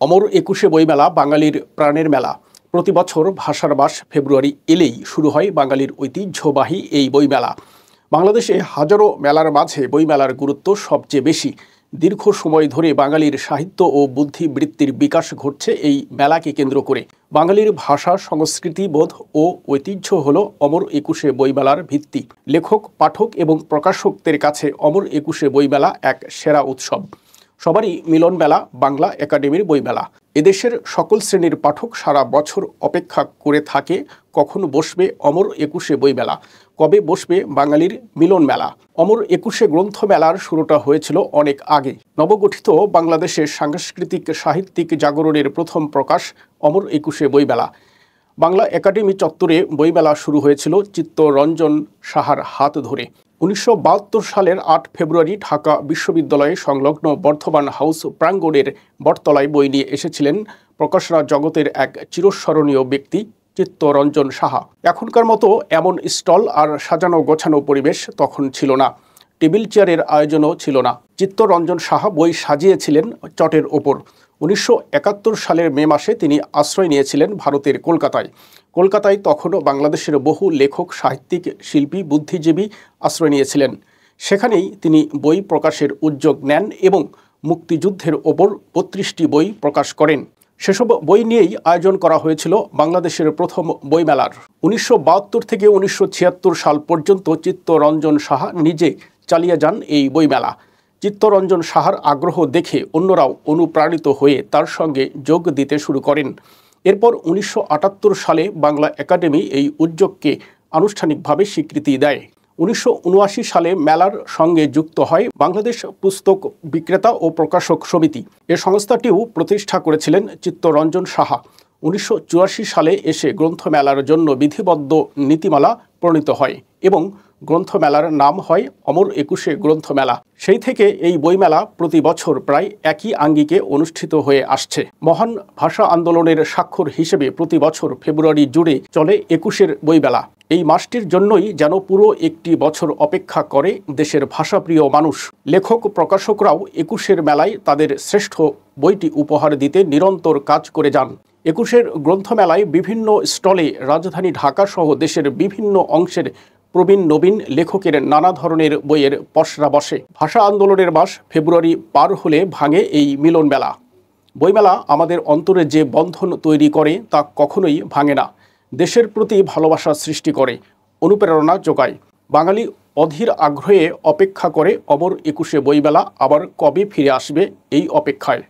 অমর একুশে বইমেলা বাঙালির প্রাণের মেলা। প্রতি বছর ভাষার মাস ফেব্রুয়ারি এলেই শুরু হয় বাঙালির ঐতিহ্যবাহী এই বইমেলা। বাংলাদেশে হাজারো মেলার মাঝে বইমেলার গুরুত্ব সবচেয়ে বেশি। দীর্ঘ সময় ধরে বাঙালির সাহিত্য ও বুদ্ধিবৃত্তির বিকাশ ঘটছে এই মেলাকে কেন্দ্র করে। বাঙালির ভাষা, সংস্কৃতি, বোধ ও ঐতিহ্য হল অমর একুশে বইমেলার ভিত্তি। লেখক, পাঠক এবং প্রকাশকদের কাছে অমর একুশে বইমেলা এক সেরা উৎসব। সবারই মিলন মেলা বাংলা একাডেমির বইমেলা। এদেশের সকল শ্রেণীর পাঠক সারা বছর অপেক্ষা করে থাকে কখন বসবে অমর একুশে বইমেলা, কবে বসবে বাঙালির মিলন মেলা। অমর একুশে গ্রন্থ মেলার শুরুটা হয়েছিল অনেক আগে। নবগঠিত বাংলাদেশের সাংস্কৃতিক সাহিত্যিক জাগরণের প্রথম প্রকাশ অমর একুশে বইমেলা। বাংলা একাডেমি চত্বরে বইমেলা শুরু হয়েছিল চিত্তরঞ্জন সাহার হাত ধরে। 1972 সালের 8 ফেব্রুয়ারি ঢাকা বিশ্ববিদ্যালয়ে সংলগ্ন বর্ধমান হাউস প্রাঙ্গণের বটতলায় বই নিয়ে এসেছিলেন প্রকাশনা জগতের এক চিরস্মরণীয় ব্যক্তি চিত্তরঞ্জন সাহা। এখনকার মতো এমন স্টল আর সাজানো গোছানো পরিবেশ তখন ছিল না। টেবিল চেয়ারের আয়োজনও ছিল না। চিত্তরঞ্জন সাহা বই সাজিয়েছিলেন চটের ওপর। 1971 সালের মে মাসে তিনি আশ্রয় নিয়েছিলেন ভারতের কলকাতায়। কলকাতায় তখনও বাংলাদেশের বহু লেখক, সাহিত্যিক, শিল্পী, বুদ্ধিজীবী আশ্রয় নিয়েছিলেন। সেখানেই তিনি বই প্রকাশের উদ্যোগ নেন এবং মুক্তিযুদ্ধের ওপর 32টি বই প্রকাশ করেন। সেসব বই নিয়েই আয়োজন করা হয়েছিল বাংলাদেশের প্রথম বইমেলার। 1972 থেকে 1976 সাল পর্যন্ত চিত্তরঞ্জন সাহা নিজে চালিয়ে যান এই বইমেলা। চিত্তরঞ্জন সাহার আগ্রহ দেখে অন্যরাও অনুপ্রাণিত হয়ে তার সঙ্গে যোগ দিতে শুরু করেন। এরপর 1978 সালে বাংলা একাডেমি এই উদ্যোগকে আনুষ্ঠানিকভাবে স্বীকৃতি দেয়। 1979 সালে মেলার সঙ্গে যুক্ত হয় বাংলাদেশ পুস্তক বিক্রেতা ও প্রকাশক সমিতি। এ সংস্থাটিও প্রতিষ্ঠা করেছিলেন চিত্তরঞ্জন সাহা। 1984 সালে এসে গ্রন্থমেলার জন্য বিধিবদ্ধ নীতিমালা প্রণীত হয় এবং গ্রন্থমেলার নাম হয় অমর একুশে গ্রন্থমেলা। সেই থেকে এই বইমেলা প্রতি বছর প্রায় একই আঙ্গিকে অনুষ্ঠিত হয়ে আসছে। মহান ভাষা আন্দোলনের স্বাক্ষর হিসেবে প্রতি বছর ফেব্রুয়ারি জুড়ে চলে একুশের বইমেলা। এই মাসটির জন্যই যেন পুরো একটি বছর অপেক্ষা করে দেশের ভাষাপ্রিয় মানুষ। লেখক, প্রকাশকরাও একুশের মেলায় তাদের শ্রেষ্ঠ বইটি উপহার দিতে নিরন্তর কাজ করে যান। একুশের গ্রন্থমেলায় বিভিন্ন স্টলে রাজধানী ঢাকা সহ দেশের বিভিন্ন অংশের প্রবীণ নবীন লেখকের নানা ধরনের বইয়ের পসরা বসে। ভাষা আন্দোলনের মাস ফেব্রুয়ারি পার হলে ভাঙে এই মিলন মেলা। বইমেলা আমাদের অন্তরে যে বন্ধন তৈরি করে তা কখনোই ভাঙে না। দেশের প্রতি ভালোবাসা সৃষ্টি করে, অনুপ্রেরণা যোগায়। বাঙালি অধীর আগ্রহে অপেক্ষা করে অমর একুশে বইমেলা আবার কবে ফিরে আসবে এই অপেক্ষায়।